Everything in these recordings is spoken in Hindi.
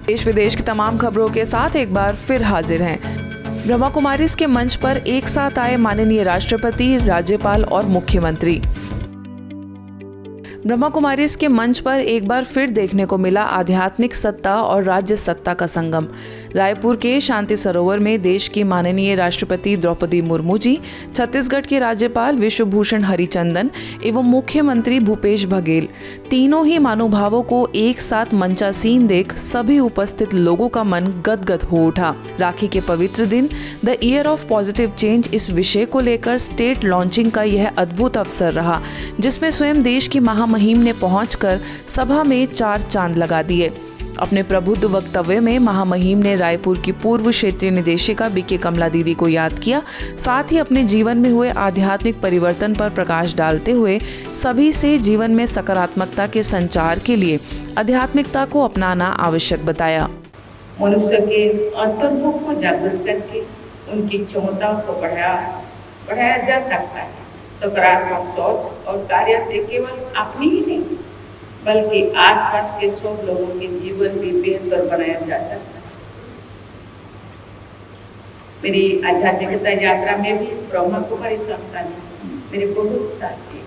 देश विदेश की तमाम खबरों के साथ एक बार फिर हाजिर हैं। ब्रह्मा कुमारीज के मंच पर एक साथ आए माननीय राष्ट्रपति, राज्यपाल और मुख्यमंत्री। ब्रह्मा कुमारीज के मंच पर एक बार फिर देखने को मिला आध्यात्मिक सत्ता और राज्य सत्ता का संगम। रायपुर के शांति सरोवर में देश की माननीय राष्ट्रपति द्रौपदी मुर्मू जी, छत्तीसगढ़ के राज्यपाल विश्वभूषण हरिचंदन एवं मुख्यमंत्री भूपेश बघेल, तीनों ही महानुभावों को एक साथ मंचासीन देख सभी उपस्थित लोगों का मन गदगद हो उठा। राखी के पवित्र दिन the year of positive change इस विषय को लेकर स्टेट लॉन्चिंग का यह अद्भुत अवसर रहा, जिसमें स्वयं देश की महामहिम ने पहुंचकर सभा में 4 चांद लगा दिए। अपने प्रबुद्ध वक्तव्य में महामहिम ने रायपुर की पूर्व क्षेत्रीय निदेशिका बीके कमला दीदी को याद किया, साथ ही अपने जीवन में हुए आध्यात्मिक परिवर्तन पर प्रकाश डालते हुए सभी से जीवन में सकारात्मकता के संचार के लिए आध्यात्मिकता को अपनाना आवश्यक बताया। मनुष्य के अंतर्मुख को जागृत करके उनकी क्षमताओं को बढ़ाया जा सकता है। सकारात्मक सोच और कार्य से केवल अपनी ही नहीं बल्कि आसपास के सब लोगों के जीवन भी बेहतर बनाया जा सकता है। मेरी आध्यात्मिकता यात्रा में भी ब्रह्मा कुमारी संस्था ने मेरे बहुत साथ दिया।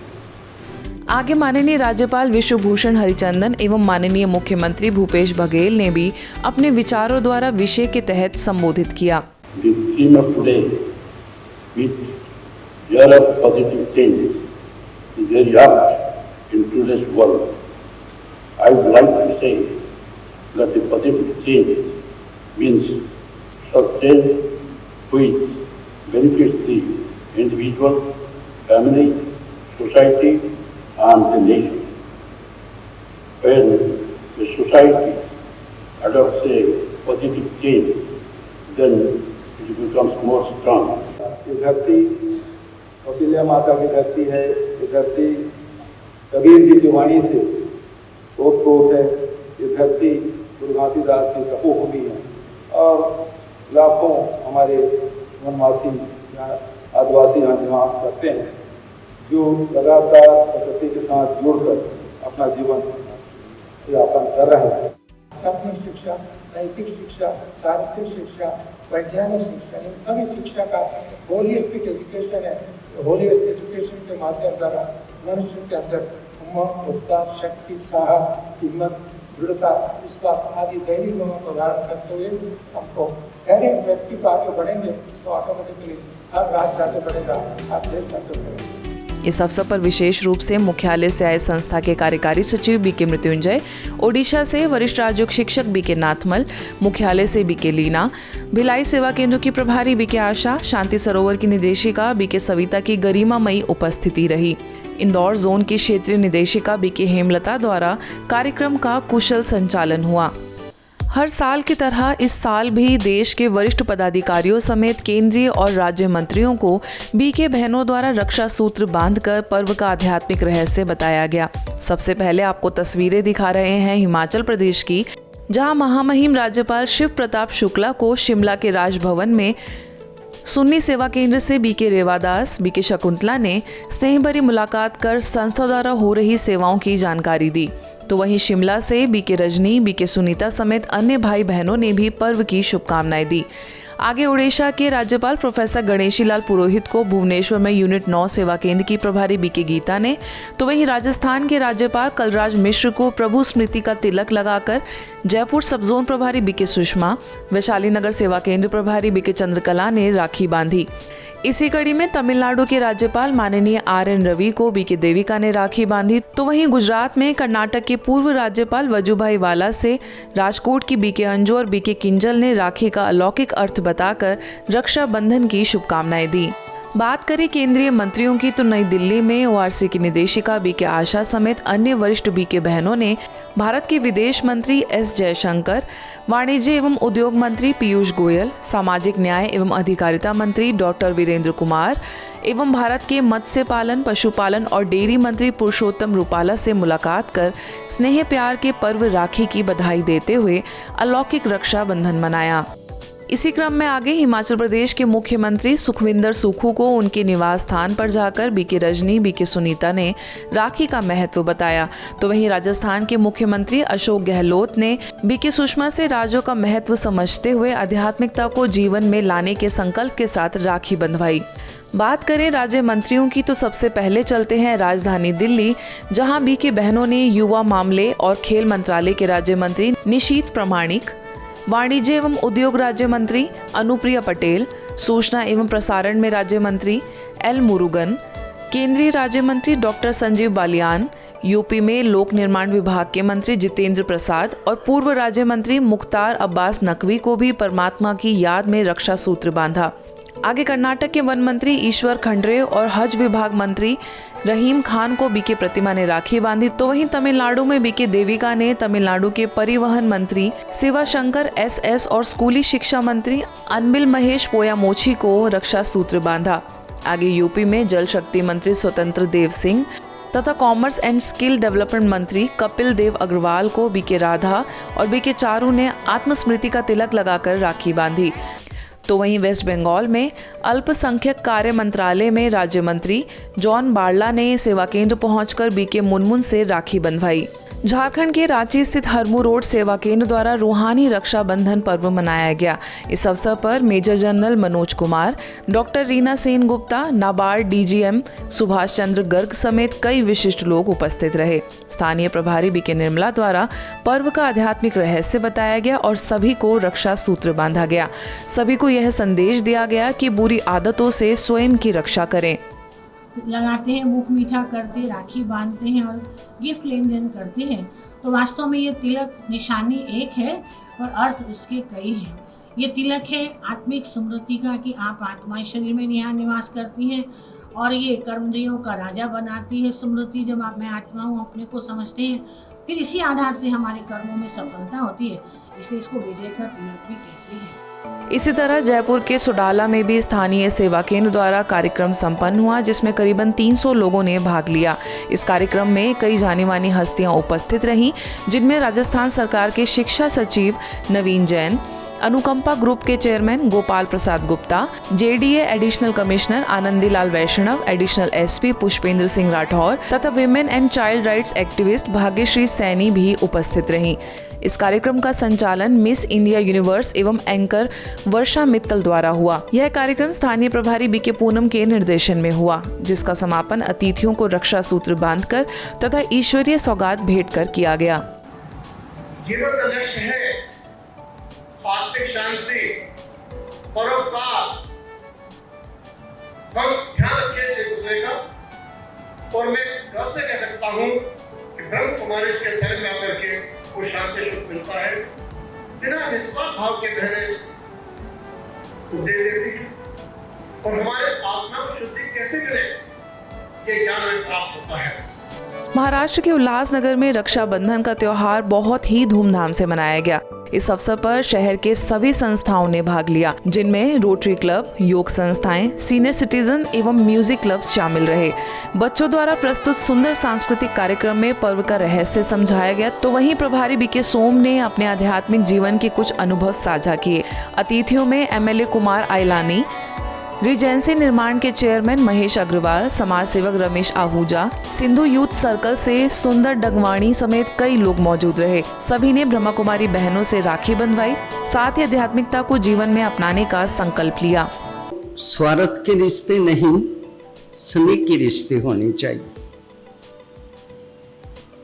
आगे माननीय राज्यपाल विश्वभूषण हरिचंदन एवं माननीय मुख्यमंत्री भूपेश बघेल ने भी अपने विचारों द्वारा विषय के तहत संबोधित किया। Year of positive change is very apt in today's world. I would like to say that the positive change means such change which benefits the individual, family, society and the nation. When the society adopts a positive change, then it becomes more strong. Kaushalya माता की धरती है। ये धरती कबीर जी की वाणी से ओत-प्रोत है। ये धरती गुरु घासीदास की तपोभूमि है और लाखों हमारे वनवासी या आदिवासी यहाँ निवास करते हैं, जो लगातार प्रकृति के साथ जुड़कर अपना जीवन यापन कर रहे हैं। आध्यात्मिक शिक्षा, नैतिक शिक्षा, चारित्रिक शिक्षा, वैज्ञानिक शिक्षा, इन सभी शिक्षा का होलिस्टिक एजुकेशन है। होलिस्टिक एजुकेशन के माध्यम द्वारा मनुष्य के अंदर उमंग, उत्साह, शक्ति, साहस, हिम्मत, दृढ़ता, विश्वास आदि दैनिक गुणों को धारण करते हुए हमको हर एक व्यक्ति को आगे बढ़ेंगे तो ऑटोमेटिकली हर राज्य आगे बढ़ेगा, हर देश आगे बढ़ेगा। इस अवसर पर विशेष रूप से मुख्यालय से आए संस्था के कार्यकारी सचिव बीके मृत्युंजय, ओडिशा से वरिष्ठ राजयोग शिक्षक बीके नाथमल, मुख्यालय से बीके लीना, भिलाई सेवा केंद्र की प्रभारी बीके आशा, शांति सरोवर की निदेशिका बीके सविता की गरिमामयी उपस्थिति रही। इंदौर जोन की क्षेत्रीय निदेशिका बीके हेमलता द्वारा कार्यक्रम का कुशल संचालन हुआ। हर साल की तरह इस साल भी देश के वरिष्ठ पदाधिकारियों समेत केंद्रीय और राज्य मंत्रियों को बीके बहनों द्वारा रक्षा सूत्र बांधकर पर्व का आध्यात्मिक रहस्य बताया गया। सबसे पहले आपको तस्वीरें दिखा रहे हैं हिमाचल प्रदेश की, जहां महामहिम राज्यपाल शिव प्रताप शुक्ला को शिमला के राजभवन में सुन्नी सेवा केंद्र से बीके रेवादास, बीके शकुंतला ने स्नेह भरी मुलाकात कर संस्था द्वारा हो रही सेवाओं की जानकारी दी। तो वहीं शिमला से बीके रजनी, बीके सुनीता समेत अन्य भाई बहनों ने भी पर्व की शुभकामनाएं दी। आगे उड़ीसा के राज्यपाल प्रोफेसर गणेशी लाल पुरोहित को भुवनेश्वर में यूनिट 9 सेवा केंद्र की प्रभारी बीके गीता ने, तो वहीं राजस्थान के राज्यपाल कलराज मिश्र को प्रभु स्मृति का तिलक लगाकर जयपुर सब जोन प्रभारी बीके सुषमा, वैशाली नगर सेवा केंद्र प्रभारी बीके चंद्रकला ने राखी बांधी। इसी कड़ी में तमिलनाडु के राज्यपाल माननीय RN रवि को बीके देविका ने राखी बांधी। तो वहीं गुजरात में कर्नाटक के पूर्व राज्यपाल वजुभाई वाला से राजकोट की बीके अंजू और बीके किंजल ने राखी का अलौकिक अर्थ बताकर रक्षाबंधन की शुभकामनाएं दी। बात करें केंद्रीय मंत्रियों की, तो नई दिल्ली में ORC की निदेशिका बीके आशा समेत अन्य वरिष्ठ बीके बहनों ने भारत के विदेश मंत्री S जयशंकर, वाणिज्य एवं उद्योग मंत्री पीयूष गोयल, सामाजिक न्याय एवं अधिकारिता मंत्री डॉक्टर वीरेंद्र कुमार एवं भारत के मत्स्य पालन, पशुपालन और डेयरी मंत्री पुरुषोत्तम रूपाला से मुलाकात कर स्नेह प्यार के पर्व राखी की बधाई देते हुए अलौकिक रक्षाबंधन मनाया। इसी क्रम में आगे हिमाचल प्रदेश के मुख्यमंत्री सुखविंदर सुक्खू को उनके निवास स्थान पर जाकर बीके रजनी, बीके सुनीता ने राखी का महत्व बताया। तो वहीं राजस्थान के मुख्यमंत्री अशोक गहलोत ने बीके सुषमा से राजों का महत्व समझते हुए आध्यात्मिकता को जीवन में लाने के संकल्प के साथ राखी बंधवाई। बात करें राज्य मंत्रियों की तो सबसे पहले चलते हैं राजधानी दिल्ली, जहां बीके बहनों ने युवा मामले और खेल मंत्रालय के राज्य मंत्री निशीथ प्रामाणिक, वाणिज्य एवं उद्योग राज्य मंत्री अनुप्रिया पटेल, सूचना एवं प्रसारण में राज्य मंत्री एल मुरुगन, केंद्रीय राज्य मंत्री डॉक्टर संजीव बालियान, यूपी में लोक निर्माण विभाग के मंत्री जितेंद्र प्रसाद और पूर्व राज्य मंत्री मुख्तार अब्बास नकवी को भी परमात्मा की याद में रक्षा सूत्र बांधा। आगे कर्नाटक के वन मंत्री ईश्वर खंड्रे और हज विभाग मंत्री रहीम खान को बीके प्रतिमा ने राखी बांधी। तो वहीं तमिलनाडु में बीके देविका ने तमिलनाडु के परिवहन मंत्री शिवाशंकर एसएस और स्कूली शिक्षा मंत्री अनबिल महेश पोयामोची को रक्षा सूत्र बांधा। आगे यूपी में जल शक्ति मंत्री स्वतंत्र देव सिंह तथा कॉमर्स एंड स्किल डेवलपमेंट मंत्री कपिल देव अग्रवाल को बीके राधा और बीके चारू ने आत्मस्मृति का तिलक लगाकर राखी बांधी। तो वहीं वेस्ट बंगाल में अल्पसंख्यक कार्य मंत्रालय में राज्य मंत्री जॉन बार्ला ने सेवा केंद्र पहुंचकर बीके मुनमुन से राखी बंधवाई। झारखंड के रांची स्थित हरमू रोड सेवा केंद्र द्वारा रूहानी रक्षाबंधन पर्व मनाया गया। इस अवसर पर major general Manoj Kumar, doctor Reena Sen Gupta, NABARD DGM Subhash Chandra Garg समेत कई विशिष्ट लोग उपस्थित रहे। स्थानीय प्रभारी बीके निर्मला द्वारा पर्व का आध्यात्मिक रहस्य बताया गया और सभी को रक्षा सूत्र बांधा गया। सभी को यह संदेश दिया गया कि बुरी आदतों से स्वयं की रक्षा करें। लगाते हैं, मुख मीठा करते, राखी बांधते हैं और गिफ्ट लेन देन करते हैं। तो वास्तव में ये तिलक निशानी एक है और अर्थ इसके कई हैं। ये तिलक है आत्मिक स्मृति का कि आप आत्मा शरीर में यहाँ निवास करती हैं, और ये कर्मदेयों का राजा बनाती है स्मृति। जब आप मैं आत्मा हूँ अपने को समझते हैं, फिर इसी आधार से हमारे कर्मों में सफलता होती है, इसलिए इसको विजय का तिलक भी कहते हैं। इसी तरह जयपुर के सुडाला में भी स्थानीय सेवा केंद्र द्वारा कार्यक्रम संपन्न हुआ, जिसमें करीबन 300 लोगों ने भाग लिया। इस कार्यक्रम में कई जानी मानी हस्तियां उपस्थित रहीं, जिनमें राजस्थान सरकार के शिक्षा सचिव नवीन जैन, अनुकंपा ग्रुप के chairman Gopal Prasad Gupta, JDA additional commissioner Anandilal Vaishnav, additional SP Pushpendra Singh Rathore तथा women and child rights activist Bhagyashree Saini भी उपस्थित रहीं। इस कार्यक्रम का संचालन मिस इंडिया यूनिवर्स एवं एंकर वर्षा मित्तल द्वारा हुआ। यह कार्यक्रम स्थानीय प्रभारी बीके पूनम के निर्देशन में हुआ, जिसका समापन अतिथियों को रक्षा सूत्र बांधकर तथा ईश्वरीय सौगात भेंट कर किया गया। जीवन का लक्ष्य है आत्मिक शांति, परोपकार, हम ध्यान रखें एक दूसरे का। और मैं गर्व से कह सकता हूँ कि ब्रह्म कुमारी के शरण में आकर के वो शांति सुख मिलता है। बिना निस्वार्थ भाव के बहने दे देती है, और हमारे आत्मा को शुद्धि कैसे मिले ये ज्ञान हमें प्राप्त होता है। महाराष्ट्र के उल्लासनगर में रक्षाबंधन का त्योहार बहुत ही धूमधाम से मनाया गया। इस अवसर पर शहर के सभी संस्थाओं ने भाग लिया, जिनमें रोटरी क्लब, योग संस्थाएं, सीनियर सिटीजन एवं म्यूजिक क्लब शामिल रहे। बच्चों द्वारा प्रस्तुत सुंदर सांस्कृतिक कार्यक्रम में पर्व का रहस्य समझाया गया। तो वहीं प्रभारी बीके सोम ने अपने आध्यात्मिक जीवन के कुछ अनुभव साझा किए। अतिथियों में एमएलए कुमार आइलानी, रिजेंसी निर्माण के चेयरमैन महेश अग्रवाल, समाज सेवक रमेश आहूजा, सिंधु यूथ सर्कल से सुंदर डगवाणी समेत कई लोग मौजूद रहे। सभी ने ब्रह्मा कुमारी बहनों से राखी बंधवाई, साथ ही आध्यात्मिकता को जीवन में अपनाने का संकल्प लिया। स्वार्थ के रिश्ते नहीं, स्नेह के रिश्ते होने चाहिए।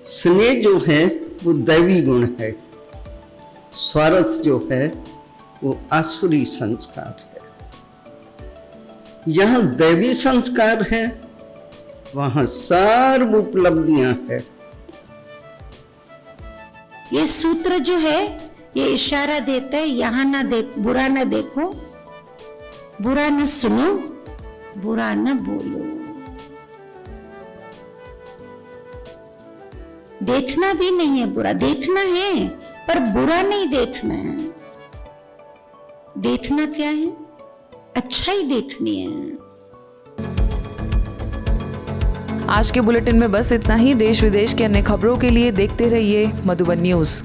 स्नेह जो है वो दैवी गुण है, स्वार्थ जो है वो आसुरी संस्कार है। यहाँ दैवी संस्कार है, वहाँ सर्व उपलब्धियां है। ये सूत्र जो है ये इशारा देता है, यहाँ ना देख, बुरा ना देखो, बुरा न सुनो, बुरा न बोलो। देखना भी नहीं है बुरा, देखना है पर बुरा नहीं देखना है। देखना क्या है? अच्छाई देखनी है। आज के बुलेटिन में बस इतना ही। देश विदेश के अन्य खबरों के लिए देखते रहिए मधुबन न्यूज।